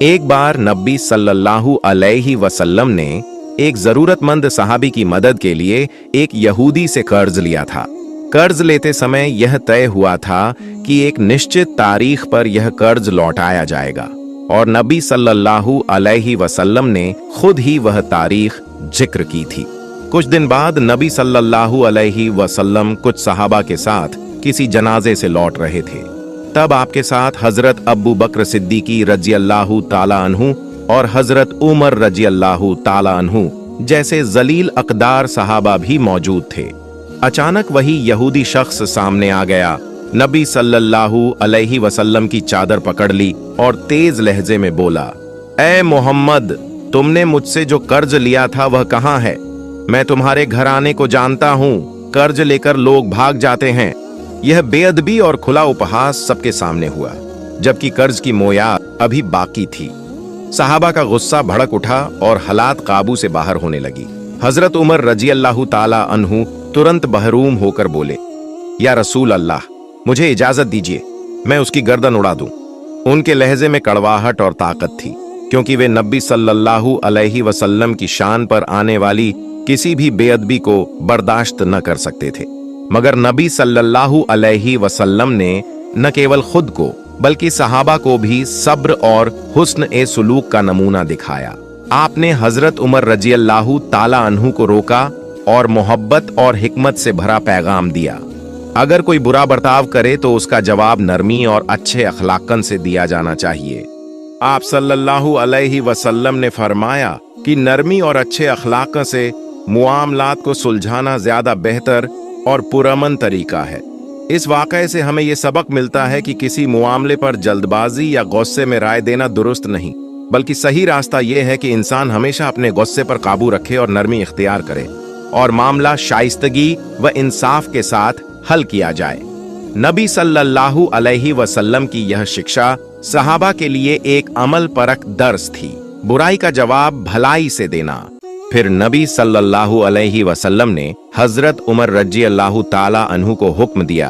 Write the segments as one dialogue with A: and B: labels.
A: एक बार नबी सल्लल्लाहु अलैहि वसल्लम ने एक जरूरतमंद सहाबी की मदद के लिए एक यहूदी से कर्ज लिया था। कर्ज लेते समय यह तय हुआ था कि एक निश्चित तारीख पर यह कर्ज लौटाया जाएगा और नबी सल्लल्लाहु अलैहि वसल्लम ने खुद ही वह तारीख जिक्र की थी। कुछ दिन बाद नबी सल्लल्लाहु अलैहि वसल्लम कुछ सहाबा के साथ किसी जनाजे से लौट रहे थे। तब आपके साथ हजरत अबू बकर सिद्दीकी रजी अल्लाहु ताला अन्हु और हजरत उमर रजी अल्लाहु ताला अन्हु जैसे जलील अकदार सहाबा भी मौजूद थे। अचानक वही यहूदी शख्स सामने आ गया, नबी सल्लल्लाहु अलैहि वसल्लम की चादर पकड़ ली और तेज लहजे में बोला, ए मोहम्मद, तुमने मुझसे जो कर्ज लिया था वह कहाँ है? मैं तुम्हारे घराने को जानता हूँ, कर्ज लेकर लोग भाग जाते हैं। यह बेअदबी और खुला उपहास सबके सामने हुआ, जबकि कर्ज की मोयाद अभी बाकी थी। सहाबा का गुस्सा भड़क उठा और हालात काबू से बाहर होने लगी। हजरत उमर रजी अल्लाहु ताला अन्हु तुरंत बहरूम होकर बोले, या रसूल अल्लाह, मुझे इजाजत दीजिए, मैं उसकी गर्दन उड़ा दूं। उनके लहजे में कड़वाहट और ताकत थी, क्योंकि वे नबी सल्लल्लाहु अलैहि वसल्लम की शान पर आने वाली किसी भी बेअदबी को बर्दाश्त न कर सकते थे। मगर नबी सल्लल्लाहु अलैहि वसल्लम ने न केवल खुद को बल्कि सहाबा को भी सब्र और हुस्न ए सुलूक का नमूना दिखाया। आपने हजरत उमर रजी अल्लाहु ताला अन्हु को रोका और मोहब्बत और हिकमत से भरा पैगाम दिया। अगर कोई बुरा बर्ताव करे तो उसका जवाब नरमी और अच्छे अखलाकन से दिया जाना चाहिए। आप सल्लल्लाहु अलैहि वसल्लम ने फरमाया कि नरमी और अच्छे अखलाक से मुआमलात को सुलझाना ज्यादा बेहतर और पुरअमन तरीका है। इस वाक़ये से हमें यह सबक मिलता है कि किसी मुआमले पर जल्दबाजी या गुस्से में राय देना दुरुस्त नहीं, बल्कि सही रास्ता यह है कि इंसान हमेशा अपने गुस्से पर काबू रखे और नरमी इख्तियार करे और मामला शाइस्तगी व इंसाफ के साथ हल किया जाए। नबी सल्लल्लाहु अलैहि वसल्लम की यह शिक्षा सहाबा के लिए एक अमल परक दर्स थी, बुराई का जवाब भलाई से देना। फिर नबी सल्लल्लाहु अलैहि वसल्लम ने हजरत उमर रजी अल्लाहु ताला अन्हु को हुक्म दिया,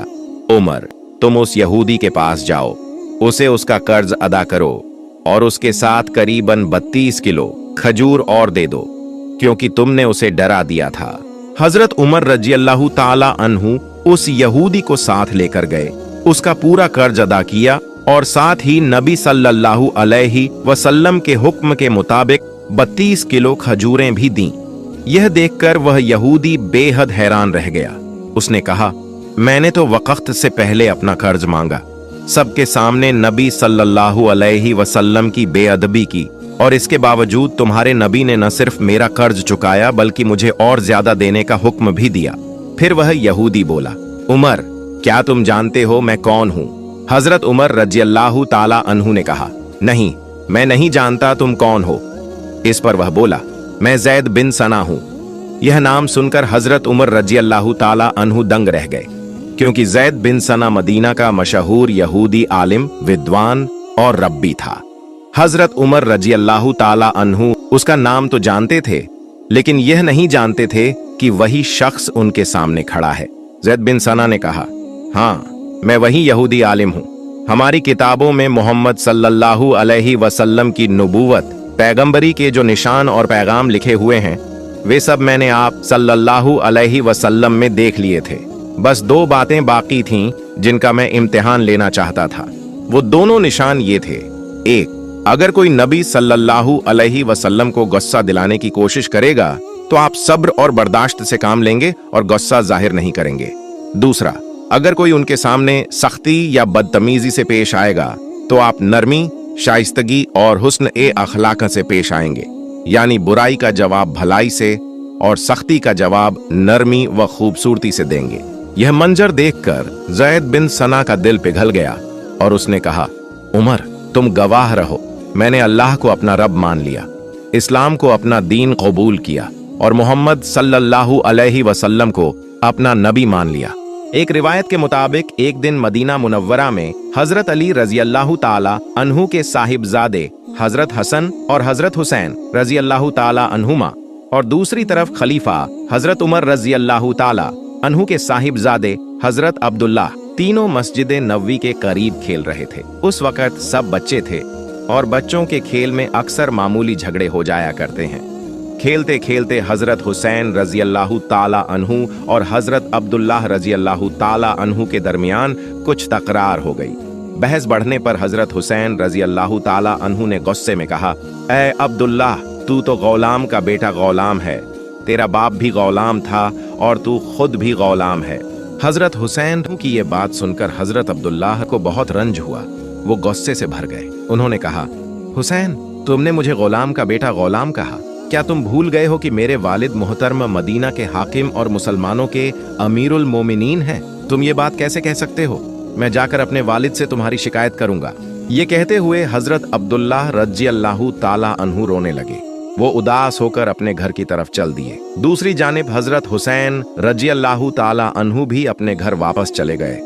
A: उमर, तुम उस यहूदी के पास जाओ, उसे उसका कर्ज अदा करो और उसके साथ करीबन 32 किलो खजूर और दे दो, क्योंकि तुमने उसे डरा दिया था। हजरत उमर रजी अल्लाहु ताला अन्हु उस यहूदी को साथ लेकर गए, उसका पूरा कर्ज अदा किया और साथ ही नबी सल्लल्लाहु अलैहि वसल्लम के हुक्म के मुताबिक 32 किलो खजूरें भी दीं। यह देखकर वह यहूदी बेहद हैरान रह गया। उसने कहा, मैंने तो वक्त से पहले अपना कर्ज मांगा। सबके सामने नबी सल्लल्लाहु अलैहि वसल्लम की बेअदबी की और इसके बावजूद तुम्हारे नबी ने न सिर्फ मेरा कर्ज चुकाया बल्कि मुझे और ज्यादा देने का हुक्म भी दिया। फिर वह यहूदी बोला, उमर, क्या तुम जानते हो मैं कौन हूँ? हजरत उमर रजी अल्लाहु ताला अन्हु ने कहा, नहीं, मैं नहीं जानता तुम कौन हो। इस पर वह बोला, मैं जैद बिन सना हूं। यह नाम सुनकर हजरत उमर रजी अल्लाहु ताला अन्हु दंग रह गए, क्योंकि जैद बिन सना मदीना का मशहूर यहूदी आलिम, विद्वान और रब्बी था। हजरत उमर रजी अल्लाहु ताला अन्हु उसका नाम तो जानते थे, लेकिन यह नहीं जानते थे कि वही शख्स उनके सामने खड़ा है। जैद बिन सना ने कहा, हाँ, मैं वही यहूदी आलिम हूं। हमारी किताबों में मोहम्मद सल्लल्लाहु अलैहि वसल्लम की नबूवत, पैगंबरी के जो निशान और पैगाम लिखे हुए हैं, वे सब मैंने आप सल्लल्लाहु अलैहि वसल्लम में देख लिए थे। बस 2 बातें बाकी थीं जिनका मैं इम्तिहान लेना चाहता था। वो दोनों निशान ये थे, एक, अगर कोई नबी सल्लल्लाहु अलैहि वसल्लम को गुस्सा दिलाने की कोशिश करेगा तो आप सब्र और बर्दाश्त से काम लेंगे और गुस्सा जाहिर नहीं करेंगे। दूसरा, अगर कोई उनके सामने सख्ती या बदतमीजी से पेश आएगा तो आप नरमी, शाइस्तगी और हुस्न ए अखलाक से पेश आएंगे, यानी बुराई का जवाब भलाई से और सख्ती का जवाब नरमी व खूबसूरती से देंगे। यह मंजर देखकर जैद बिन सना का दिल पिघल गया और उसने कहा, उमर, तुम गवाह रहो, मैंने अल्लाह को अपना रब मान लिया, इस्लाम को अपना दीन कबूल किया और मोहम्मद सल्लल्लाहु अलैहि वसल्लम को अपना नबी मान लिया। एक रिवायत के मुताबिक एक दिन मदीना मुनव्वरा में हजरत अली रजी अल्लाहु ताला अन्हु के साहिबजादे हजरत हसन और हजरत हुसैन रजी अल्लाहु ताला अन्हुमा और दूसरी तरफ खलीफा हजरत उमर रजी अल्लाहु ताला अन्हु के साहिबजादे हजरत अब्दुल्लाह तीनों मस्जिद नबवी के करीब खेल रहे थे। उस वक्त सब बच्चे थे और बच्चों के खेल में अक्सर मामूली झगड़े हो जाया करते हैं। खेलते खेलते हजरत हुसैन रजी अल्लाह ताला अन्हु और हजरत अब्दुल्लाह रजी अल्लाह ताला अन्हु के दरमियान कुछ तकरार हो गई। बहस बढ़ने पर हजरत हुसैन रजी अल्लाह ताला अन्हु ने गुस्से में कहा, ऐ अब्दुल्लाह, तू तो गौलाम का बेटा गौलाम है, तेरा बाप भी गौलाम था और तू खुद भी गौलाम है। हजरत हुसैन की ये बात सुनकर हजरत अब्दुल्लाह को बहुत रंज हुआ। वो गुस्से से भर गए। उन्होंने कहा, हुसैन, तुमने मुझे गौलाम का बेटा गौलाम कहा, क्या तुम भूल गए हो कि मेरे वालिद मुहतरम मदीना के हाकिम और मुसलमानों के अमीरुल मोमिनीन हैं? तुम ये बात कैसे कह सकते हो? मैं जाकर अपने वालिद से तुम्हारी शिकायत करूंगा। ये कहते हुए हजरत अब्दुल्लाह रजी अल्लाह ताला अन्हु रोने लगे। वो उदास होकर अपने घर की तरफ चल दिए। दूसरी जानिब हजरत हुसैन रजी अल्लाह ताला अन्हु भी अपने घर वापस चले गए।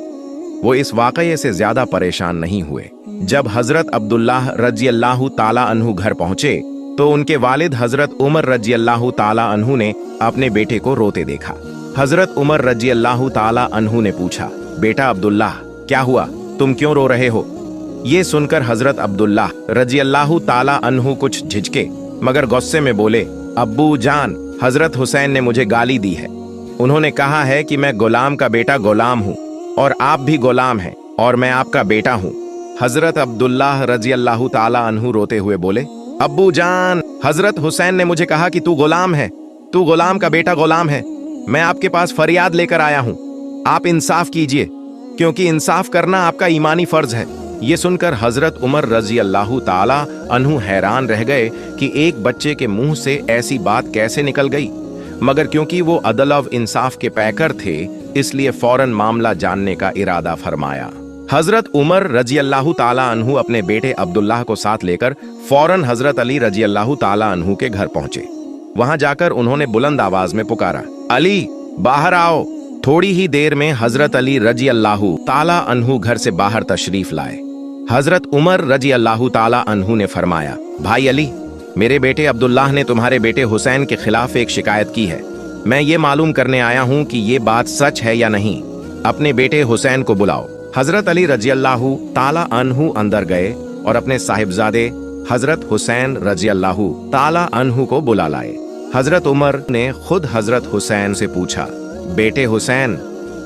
A: वो इस वाकये से ज्यादा परेशान नहीं हुए। जब हजरत अब्दुल्लाह रजी अल्लाह ताला अन्हु घर पहुंचे तो उनके वालिद हजरत उमर रजी अल्लाह ताला अन्हु ने अपने बेटे को रोते देखा। हजरत उमर रजी अल्लाह ताला अन्हु ने पूछा, बेटा अब्दुल्लाह, क्या हुआ? तुम क्यों रो रहे हो? ये सुनकर हजरत अब्दुल्लाह रजी अल्लाह ताला अन्हु कुछ झिझके मगर गुस्से में बोले, अब्बू जान, हजरत हुसैन ने मुझे गाली दी है। उन्होंने कहा है कि मैं गुलाम का बेटा गुलाम हूँ और आप भी गुलाम हैं और मैं आपका बेटा हूँ। हजरत अब्दुल्लाह रजी अल्लाह ताला अन्हु रोते हुए बोले, अब्बू जान, हजरत हुसैन ने मुझे कहा कि तू गुलाम है, तू गुलाम का बेटा गुलाम है। मैं आपके पास फरियाद लेकर आया हूँ, आप इंसाफ कीजिए, क्योंकि इंसाफ करना आपका ईमानी फर्ज है। ये सुनकर हजरत उमर रजी अल्लाह ताला अन्हु हैरान रह गए कि एक बच्चे के मुंह से ऐसी बात कैसे निकल गई, मगर क्योंकि वो अदल और इंसाफ के पैकर थे इसलिए फौरन मामला जानने का इरादा फरमाया। हजरत उमर रजी अल्लाह ताला अन्हु अपने बेटे अब्दुल्लाह को साथ लेकर फौरन हजरत अली रजी अल्लाह ताला अन्हु के घर पहुंचे। वहां जाकर उन्होंने बुलंद आवाज में पुकारा, अली, बाहर आओ। थोड़ी ही देर में हजरत अली रजी अल्लाह ताला अन्हु घर से बाहर तशरीफ लाए। हजरत उमर रजी अल्लाह ताला अन्हु ने फरमाया, भाई अली, मेरे बेटे अब्दुल्लाह ने तुम्हारे बेटे हुसैन के खिलाफ एक शिकायत की है। मैं ये मालूम करने आया हूँ कि ये बात सच है या नहीं। अपने बेटे हुसैन को बुलाओ। हजरत अली रजी अल्लाह ताला अन्हु अंदर गए और अपने साहिबजादे हजरत हुसैन रजी अल्लाह ताला अन्हु को बुला लाए। हजरत उमर ने खुद हजरत हुसैन से पूछा, बेटे हुसैन,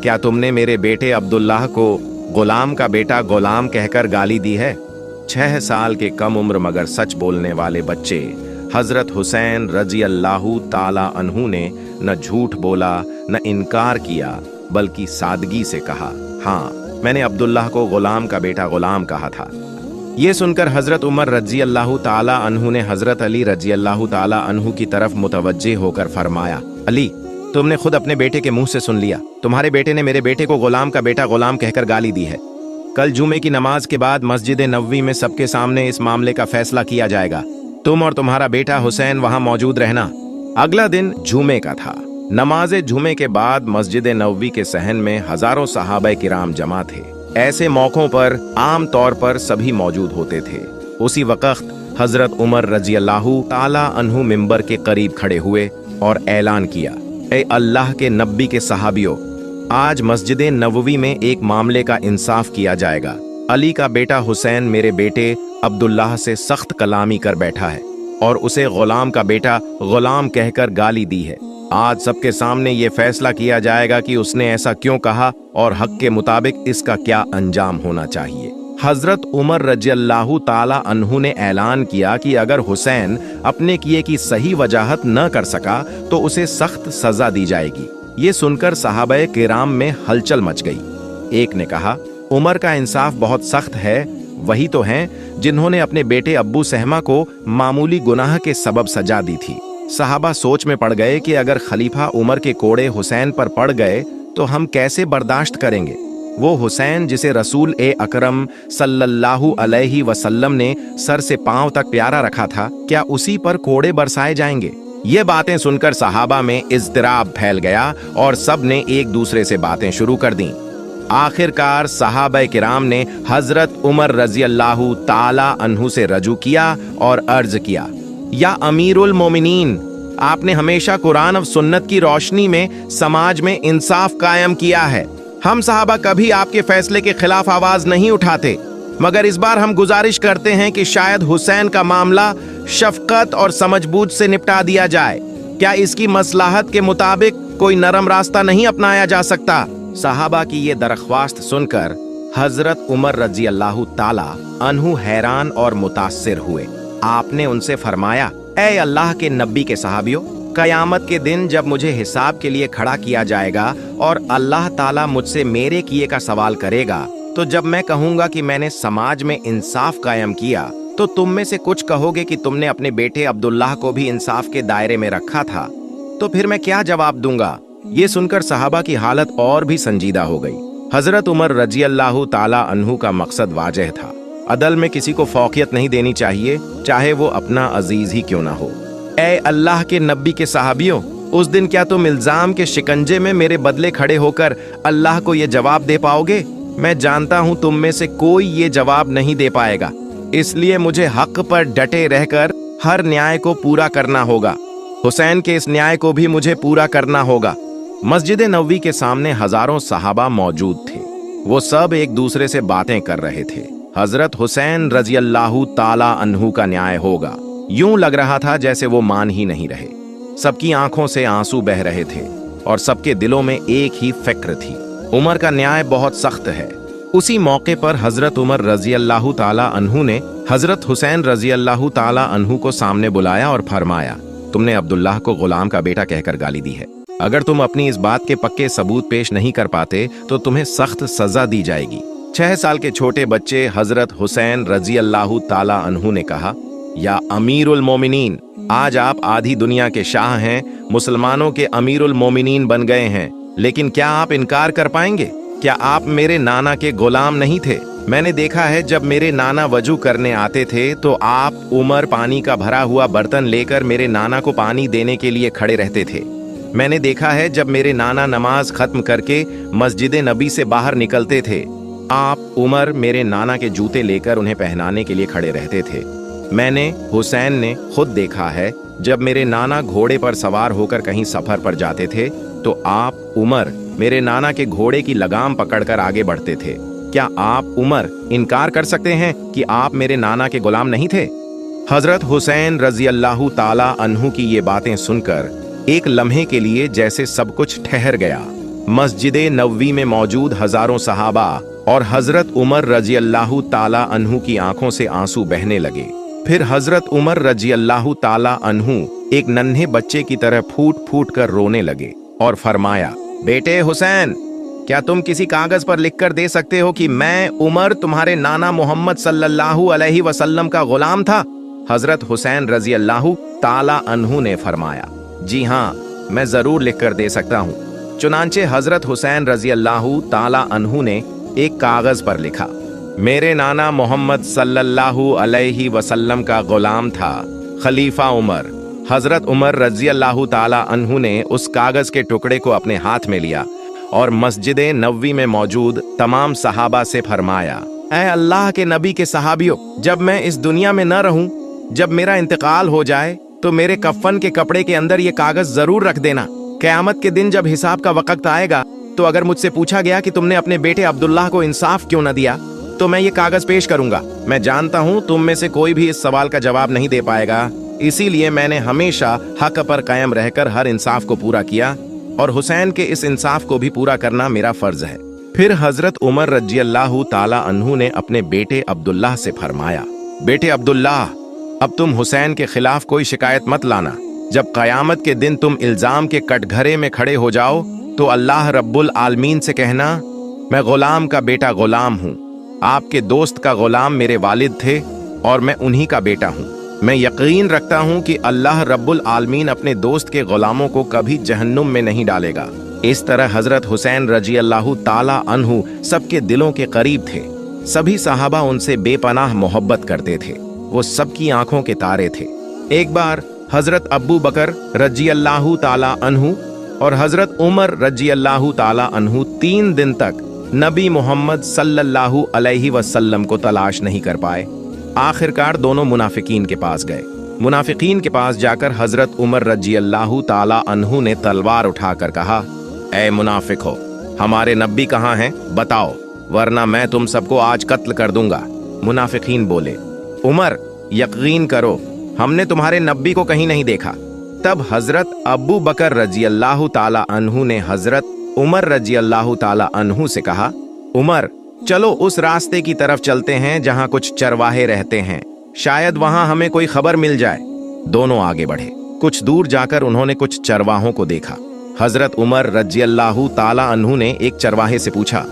A: क्या तुमने मेरे बेटे अब्दुल्लाह को गुलाम का बेटा गुलाम कहकर गाली दी है? 6 साल के कम उम्र मगर सच बोलने वाले बच्चे हजरत हुसैन रजी अल्लाह ताला अन्हु ने न झूठ बोला न इनकार किया, बल्कि सादगी से कहा, हाँ, मैंने अब्दुल्लाह को गुलाम का बेटा गुलाम कहा था। ये सुनकर हजरत उमर रजी अल्लाह ताला अन्हु ने हजरत अली रजी अल्लाह ताला अन्हु की तरफ मुतवज्जे होकर फरमाया, अली, तुमने खुद अपने बेटे के मुंह से सुन लिया। तुम्हारे बेटे ने मेरे बेटे को गुलाम का बेटा गुलाम कहकर गाली दी है। कल जुमे की नमाज के बाद मस्जिद नबवी में सबके सामने इस मामले का फैसला किया जाएगा। तुम और तुम्हारा बेटा हुसैन वहां मौजूद रहना। अगला दिन जुमे का था। नमाज जुमे के बाद मस्जिद नबवी के सहन में हजारों सहाबा किराम जमा थे। ऐसे मौकों पर आम तौर पर सभी मौजूद होते थे। उसी वक्त हजरत उमर रजी अल्लाह ताला अन्हु मिंबर के करीब खड़े हुए और ऐलान किया, ए अल्लाह के नबी के सहाबियों, आज मस्जिद नबवी में एक मामले का इंसाफ किया जाएगा। अली का बेटा हुसैन मेरे बेटे अब्दुल्लाह से सख्त कलामी कर बैठा है और उसे गुलाम का बेटा गुलाम कहकर गाली दी है। आज सबके सामने ये फैसला किया जाएगा कि उसने ऐसा क्यों कहा और हक के मुताबिक इसका क्या अंजाम होना चाहिए। हजरत उमर रजी अल्लाह ताला अन्हु ने ऐलान किया कि अगर हुसैन अपने किए की सही वजाहत न कर सका तो उसे सख्त सजा दी जाएगी। ये सुनकर सहाबाए किराम में हलचल मच गई। एक ने कहा, उमर का इंसाफ बहुत सख्त है, वही तो हैं जिन्होंने अपने बेटे अब्बू सहमा को मामूली गुनाह के सबब सजा दी थी। सहाबा सोच में पड़ गए कि अगर खलीफा उमर के कोड़े हुसैन पर पड़ गए तो हम कैसे बर्दाश्त करेंगे। वो हुसैन जिसे रसूल ए अकरम सल्लल्लाहु अलैहि वसल्लम ने सर से पांव तक प्यारा रखा था, क्या उसी पर कोड़े बरसाए जाएंगे? ये बातें सुनकर सहाबा में इज़्तिराब फैल गया और सब ने एक दूसरे से बातें शुरू कर दी। आखिरकार सहाबा किराम ने हजरत उमर रजी अल्लाह ताला अन्हु से रजू किया और अर्ज किया, या अमीरुल मोमिनीन, आपने हमेशा कुरान और सुन्नत की रोशनी में समाज में इंसाफ कायम किया है। हम सहाबा कभी आपके फैसले के खिलाफ आवाज नहीं उठाते। मगर इस बार हम गुजारिश करते हैं कि शायद हुसैन का मामला शफकत और समझबूझ से निपटा दिया जाए। क्या इसकी मसलाहत के मुताबिक कोई नरम रास्ता नहीं अपनाया जा सकता? सहाबा की ये दरख्वास्त सुनकर हजरत उमर रजी अल्लाह ताला अन्हु हैरान और मुतासिर हुए। आपने उनसे फरमाया, ऐ अल्लाह के नबी के सहाबियों, कयामत के दिन जब मुझे हिसाब के लिए खड़ा किया जाएगा और अल्लाह ताला मुझसे मेरे किए का सवाल करेगा, तो जब मैं कहूंगा कि मैंने समाज में इंसाफ कायम किया, तो तुम में से कुछ कहोगे कि तुमने अपने बेटे अब्दुल्लाह को भी इंसाफ के दायरे में रखा था। तो फिर मैं क्या जवाब दूंगा? ये सुनकर सहाबा की हालत और भी संजीदा हो गई। हजरत उमर रजी अल्लाह ताला अन्हु का मकसद वाजह था। अदल में किसी को फौकियत नहीं देनी चाहिए, चाहे वो अपना अजीज ही क्यों ना हो। ऐ अल्लाह के नबी के सहाबियों, उस दिन क्या तुम इल्जाम के शिकंजे में मेरे बदले खड़े होकर अल्लाह को ये जवाब दे पाओगे? मैं जानता हूं तुम में से कोई ये जवाब नहीं दे पाएगा, इसलिए मुझे हक पर डटे रहकर हर न्याय को पूरा करना होगा। हुसैन के इस न्याय को भी मुझे पूरा करना होगा। मस्जिद नबवी के सामने हजारों सहाबा मौजूद थे। वो सब एक दूसरे से बातें कर रहे थे। हजरत हुसैन रजी अल्लाह ताला अन्हु का न्याय होगा, यूं लग रहा था जैसे वो मान ही नहीं रहे। सबकी आंखों से आंसू बह रहे थे और सबके दिलों में एक ही फिक्र थी, उमर का न्याय बहुत सख्त है। उसी मौके पर हजरत उमर रजी अल्लाह ताला अन्हु ने हजरत हुसैन रजी अल्लाह ताला अन्हु को सामने बुलाया और फरमाया, तुमने अब्दुल्लाह को गुलाम का बेटा कहकर गाली दी है। अगर तुम अपनी इस बात के पक्के सबूत पेश नहीं कर पाते तो तुम्हें सख्त सजा दी जाएगी। 6 साल के छोटे बच्चे हजरत हुसैन रजी अल्लाह ताला अन्हु ने कहा, या अमीरुल मोमिनीन, आज आप आधी दुनिया के शाह हैं, मुसलमानों के अमीरुल मोमिनीन बन गए हैं, लेकिन क्या आप इनकार कर पाएंगे? क्या आप मेरे नाना के गुलाम नहीं थे? मैंने देखा है जब मेरे नाना वजू करने आते थे तो आप उमर पानी का भरा हुआ बर्तन लेकर मेरे नाना को पानी देने के लिए खड़े रहते थे। मैंने देखा है जब मेरे नाना नमाज खत्म करके मस्जिद नबी से बाहर निकलते थे, आप उमर मेरे नाना के जूते लेकर उन्हें पहनाने के लिए खड़े रहते थे। मैंने हुसैन ने खुद देखा है जब मेरे नाना घोड़े पर सवार होकर कहीं सफर पर जाते थे तो आप उमर मेरे नाना के घोड़े की लगाम पकड़कर आगे बढ़ते थे। क्या आप उमर इनकार कर सकते हैं कि आप मेरे नाना के गुलाम नहीं थे? हजरत हुसैन रजी अल्लाह ताला अन्हु की ये बातें सुनकर एक लम्हे के लिए जैसे सब कुछ ठहर गया। मस्जिद नबवी में मौजूद हजारों सहाबा और हजरत उमर रजी अल्लाह ताला अन्हु की आंखों से आंसू बहने लगे। फिर हजरत उमर रजी अल्लाह ताला अन्हु एक नन्हे बच्चे की तरह फूट फूट कर रोने लगे और फरमाया, बेटे हुसैन, क्या तुम किसी कागज पर लिखकर दे सकते हो कि मैं उमर तुम्हारे नाना मोहम्मद सल्लल्लाहु अलैहि वसल्लम का गुलाम था? हजरत हुसैन रजी अल्लाह ताला अन्हु ने फरमाया, जी हाँ, मैं जरूर लिखकर दे सकता हूँ। चुनांचे हजरत हुसैन रजी अल्लाह ताला अन्हु ने एक कागज पर लिखा, मेरे नाना मोहम्मद सल्लल्लाहु अलैहि वसल्लम का गुलाम था, खलीफा उमर। हजरत उमर रजी अल्लाह ताला अन्हु ने उस कागज के टुकड़े को अपने हाथ में लिया और मस्जिद नबवी में मौजूद तमाम सहाबा से फरमाया, ऐ अल्लाह के नबी के सहाबियों, जब मैं इस दुनिया में न रहूं, जब मेरा इंतकाल हो जाए तो मेरे कफन के कपड़े के अंदर ये कागज जरूर रख देना। क़यामत के दिन जब हिसाब का वक्त आएगा तो अगर मुझसे पूछा गया कि तुमने अपने बेटे अब्दुल्लाह को इंसाफ क्यों न दिया, तो मैं ये कागज पेश करूंगा। मैं जानता हूं तुम में से कोई भी इस सवाल का जवाब नहीं दे पाएगा, इसीलिए मैंने हमेशा हक पर कायम रहकर हर इंसाफ को पूरा किया और हुसैन के इस इंसाफ को भी पूरा करना मेरा फर्ज है। फिर हजरत उमर रजी अल्लाह ताला अन्हु ने अपने बेटे अब्दुल्लाह से फरमाया, बेटे अब्दुल्लाह, अब तुम हुसैन के खिलाफ कोई शिकायत मत लाना। जब कयामत के दिन तुम इल्जाम के कटघरे में खड़े हो जाओ तो अल्लाह रब्बुल आलमीन से कहना, मैं गुलाम का बेटा गुलाम हूँ, आपके दोस्त का गुलाम मेरे वालिद थे और मैं उन्हीं का बेटा हूँ। मैं यकीन रखता हूँ कि अल्लाह रब्बुल आलमीन अपने दोस्त के गुलामों को कभी जहन्नुम में नहीं डालेगा। इस तरह हजरत हुसैन रजी अल्लाह ताला अन्हु सबके दिलों के करीब थे। सभी सहाबा उनसे बेपनाह मोहब्बत करते थे, वो सबकी आंखों के तारे थे। एक बार हजरत अब्बू बकर रजी अल्लाह ताला अन्हु और हजरत उमर रजी अल्लाह ताला अन्हु 3 दिन तक नबी मोहम्मद सल्लल्लाहु अलैहि वसल्लम को तलाश नहीं कर पाए। आखिरकार दोनों मुनाफिकीन के पास गए। मुनाफिकीन के पास जाकर हजरत उमर रजी अल्लाह ताला अन्हु ने तलवार उठाकर कहा, ऐ मुनाफिक हो, हमारे नबी कहाँ हैं? बताओ, वरना मैं तुम सबको आज कत्ल कर दूंगा। मुनाफिकीन बोले, उमर यकीन करो, हमने तुम्हारे नबी को कहीं नहीं देखा। तब हजरत अबू बकर रजी अल्लाह ताला अन्हु ने हजरत उमर रजी अल्लाह ताला अन्हु से कहा, उमर चलो उस रास्ते की तरफ चलते हैं जहां कुछ चरवाहे रहते हैं, शायद वहां हमें कोई खबर मिल जाए। दोनों आगे बढ़े। कुछ दूर जाकर उन्होंने कुछ चरवाहों को देखा। हजरत उमर रजी अल्लाह ताला अन्हु ने एक चरवाहे से पूछा,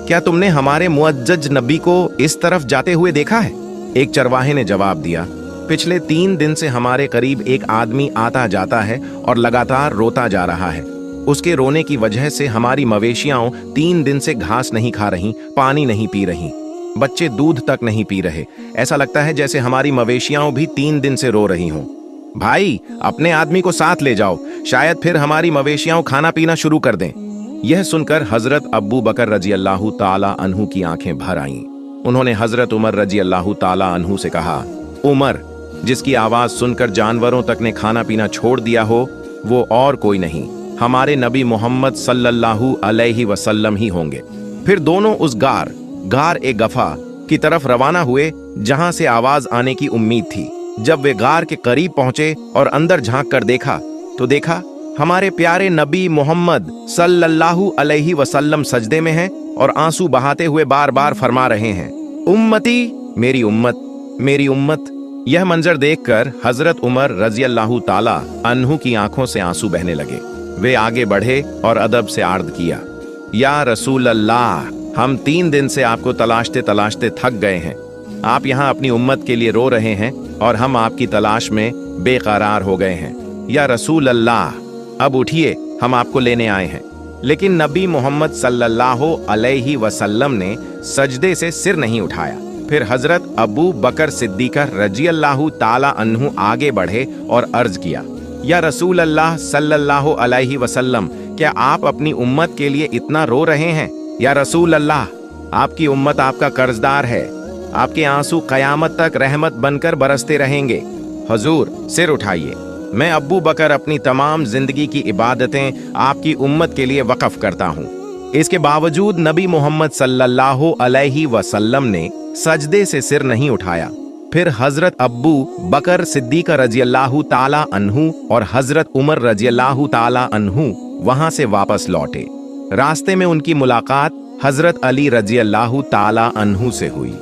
A: क्या तुमने हमारे मुअज्जज नबी को इस तरफ जाते हुए देखा है? एक चरवाहे ने जवाब दिया, पिछले 3 दिन से हमारे करीब एक आदमी आता जाता है और लगातार रोता जा रहा है। उसके रोने की वजह से हमारी मवेशियां 3 दिन से घास नहीं खा रही, पानी नहीं पी रही, बच्चे दूध तक नहीं पी रहे। ऐसा लगता है जैसे हमारी मवेशियां भी 3 दिन से रो रही हों। भाई, अपने आदमी को साथ ले जाओ, शायद फिर हमारी मवेशियां खाना पीना शुरू कर दें। यह सुनकर हजरत अबू बकर रजी अल्लाह ताला अन्हु की आंखें भर आईं। उन्होंने हजरत उमर रजी अल्लाह ताला अन्हु से कहा, उमर, जिसकी आवाज सुनकर जानवरों तक ने खाना पीना छोड़ दिया हो, वो और कोई नहीं, हमारे नबी मोहम्मद सल्लल्लाहु अलैहि वसल्लम ही होंगे। फिर दोनों उस गार ए गफा की तरफ रवाना हुए जहां से आवाज आने की उम्मीद थी। जब वे गार के करीब पहुंचे और अंदर झांक कर देखा तो देखा हमारे प्यारे नबी मोहम्मद सल्लल्लाहु अलैहि वसल्लम सजदे में हैं और आंसू बहाते हुए बार बार फरमा रहे हैं, उम्मती, मेरी उम्मत, मेरी उम्मत। यह मंजर देखकर हजरत उमर रजी अल्लाह ताला अन्हु की आंखों से आंसू बहने लगे। वे आगे बढ़े और अदब से आर्ज किया, या रसूल अल्लाह, हम 3 दिन से आपको तलाशते तलाशते थक गए हैं। आप यहाँ अपनी उम्मत के लिए रो रहे हैं और हम आपकी तलाश में बेकरार हो गए हैं। या रसूल अल्लाह, अब उठिए, हम आपको लेने आए हैं। लेकिन नबी मोहम्मद सल्लल्लाहु अलैहि वसल्लम ने सजदे से सिर नहीं उठाया। फिर हजरत अबू बकर सिद्दीक़ रजी अल्लाह ताला अन्हु आगे बढ़े और अर्ज किया, या रसूल अल्लाह सल्लल्लाहु अलैहि वसल्लम, क्या आप अपनी उम्मत के लिए इतना रो रहे हैं? या रसूल अल्लाह, आपकी उम्मत आपका कर्जदार है, आपके आंसू कयामत तक रहमत बनकर बरसते रहेंगे। हजूर, सिर उठाइए, मैं अब्बू बकर अपनी तमाम जिंदगी की इबादतें आपकी उम्मत के लिए वक्फ करता हूँ। इसके बावजूद नबी मोहम्मद सल्लल्लाहु अलैहि वसल्लम ने सजदे से सिर नहीं उठाया। फिर हजरत अब्बू बकर सिद्दीक़ रजी अल्लाह ताला अन्हु और हजरत उमर रजी अल्लाह ताला अन्हु वहां से वापस लौटे। रास्ते में उनकी मुलाकात हजरत अली रजी अल्लाह ताला अन्हु से हुई।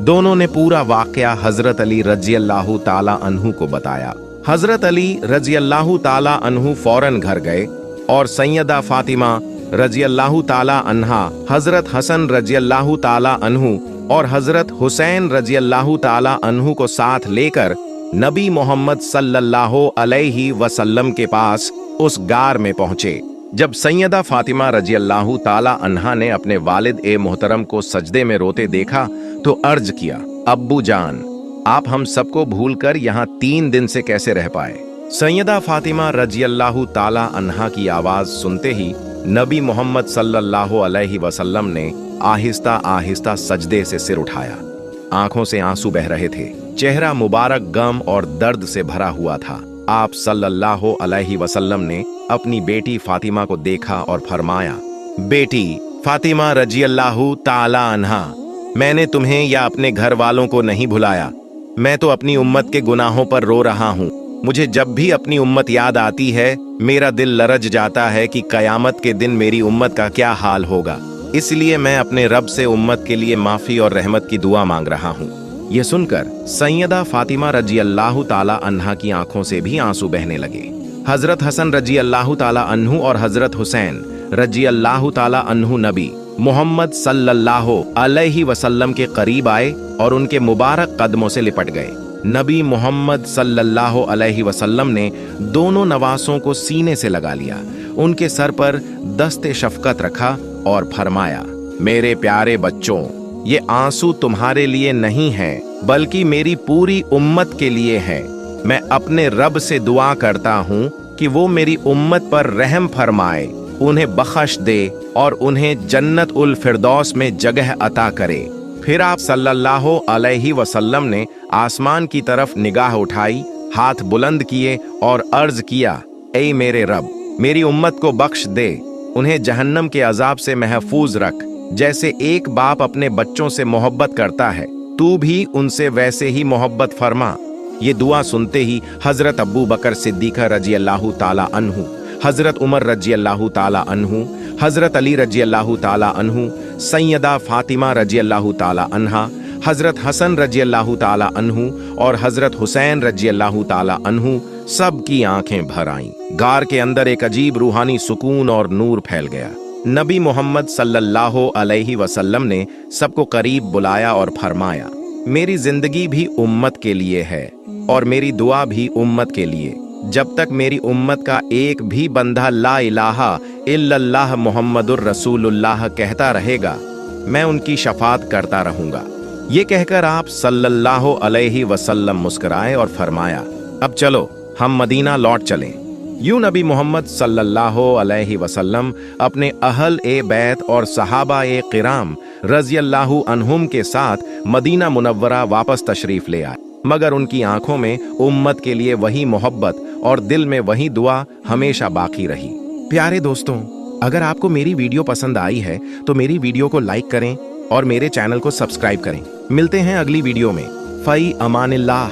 A: दोनों ने पूरा वाकया हजरत अली रजी अल्लाह ताला अन्हु को बताया। हजरत अली रजी अल्लाह ताला अन्हु फौरन घर गए और सैयदा फातिमा रजी अल्लाह ताला अन्हा, हजरत हसन रजी अल्लाह ताला अन्हु और हजरत हुसैन रजी अल्लाह ताला अन्हु को साथ लेकर नबी मोहम्मद सल्लल्लाहु अलैहि वसल्लम के पास उस गार में पहुंचे। जब सैयदा फातिमा रजी अल्लाह ताला अन्हा ने अपने वालिद ए मोहतरम को सजदे में रोते देखा तो अर्ज किया, अब्बू जान, आप हम सबको भूलकर यहाँ 3 दिन से कैसे रह पाए? सैयदा फातिमा रजी अल्लाह ताला अन्हा की आवाज सुनते ही नबी मोहम्मद सल्लल्लाहु अलैहि वसल्लम ने आहिस्ता आहिस्ता सजदे से सिर उठाया। आंखों से आंसू बह रहे थे, चेहरा मुबारक गम और दर्द से भरा हुआ था। आप सल्लल्लाहु अलैहि वसल्लम ने अपनी बेटी फातिमा को देखा और फरमाया, बेटी फातिमा रजी अल्लाह ताला अन्हा, मैंने तुम्हें या अपने घर वालों को नहीं भुलाया। मैं तो अपनी उम्मत के गुनाहों पर रो रहा हूँ। मुझे जब भी अपनी उम्मत याद आती है, मेरा दिल लरज जाता है कि कयामत के दिन मेरी उम्मत का क्या हाल होगा। इसलिए मैं अपने रब से उम्मत के लिए माफी और रहमत की दुआ मांग रहा हूँ। यह सुनकर सैयदा फातिमा रजी अल्लाह ताला अन्हा की आंखों से भी आंसू बहने लगे। हजरत हसन रजी अल्लाह ताला अन्हु और हजरत हुसैन रजी अल्लाह ताला अन्हु नबी मोहम्मद सल्लल्लाहु अलैहि वसल्लम के करीब आए और उनके मुबारक कदमों से लिपट गए। नबी मोहम्मद सल्लल्लाहु अलैहि वसल्लम ने दोनों नवासों को सीने से लगा लिया, उनके सर पर दस्ते शफकत रखा और फरमाया, मेरे प्यारे बच्चों, ये आंसू तुम्हारे लिए नहीं हैं, बल्कि मेरी पूरी उम्मत के लिए हैं। मैं अपने रब से दुआ करता हूँ कि वो मेरी उम्मत पर रहम फरमाए, उन्हें बख्श दे और उन्हें जन्नत उल फिरदौस में जगह अता करे। फिर आप सल्लल्लाहु अलैहि वसल्लम ने आसमान की तरफ निगाह उठाई, हाथ बुलंद किए और अर्ज किया, ऐ मेरे रब, मेरी उम्मत को बख्श दे, उन्हें जहन्नम के अजाब से महफूज रख, जैसे एक बाप अपने बच्चों से मोहब्बत करता है। तू भी उनसे वैसे ही मोहब्बत फरमा। ये दुआ सुनते ही हजरत अब्बू बकर सिद्दीक़ रजी अल्लाह ताला अन्हु, हजरत उमर रजी अल्लाह ताला अन्हु, हजरत अली रजी अल्लाह ताला अन्हु, सैयदा फातिमा रजी अल्लाह ताला अन्हा, हजरत हसन रजी अल्लाह ताला अन्हु और हजरत हुसैन रजी अल्लाह ताला अन्हु सब की आंखें भर आईं। गार के अंदर एक अजीब रूहानी सुकून और नूर फैल गया। नबी मोहम्मद सल्लल्लाहु अलैहि वसल्लम ने सबको करीब बुलाया और फरमाया, मेरी जिंदगी भी उम्मत के लिए है और मेरी दुआ भी उम्मत के लिए। जब तक मेरी उम्मत का एक भी बंदा ला इलाहा इल्लल्लाह मुहम्मदुर रसूलुल्लाह कहता रहेगा, मैं उनकी शफात करता रहूंगा। ये कहकर आप सल्लल्लाहु अलैहि वसल्लम मुस्कुराए और फरमाया, अब चलो हम मदीना लौट चलें। यूं नबी मोहम्मद सल्लल्लाहु अलैहि वसल्लम अपने अहल ए बैत और सहाबा ए किराम रज़ियल्लाहु अन्हुम के साथ मदीना मुनव्वरा वापस तशरीफ ले आए, मगर उनकी आंखों में उम्मत के लिए वही मोहब्बत और दिल में वही दुआ हमेशा बाकी रही। प्यारे दोस्तों, अगर आपको मेरी वीडियो पसंद आई है तो मेरी वीडियो को लाइक करें और मेरे चैनल को सब्सक्राइब करें। मिलते हैं अगली वीडियो में। फई अमानिल्लाह।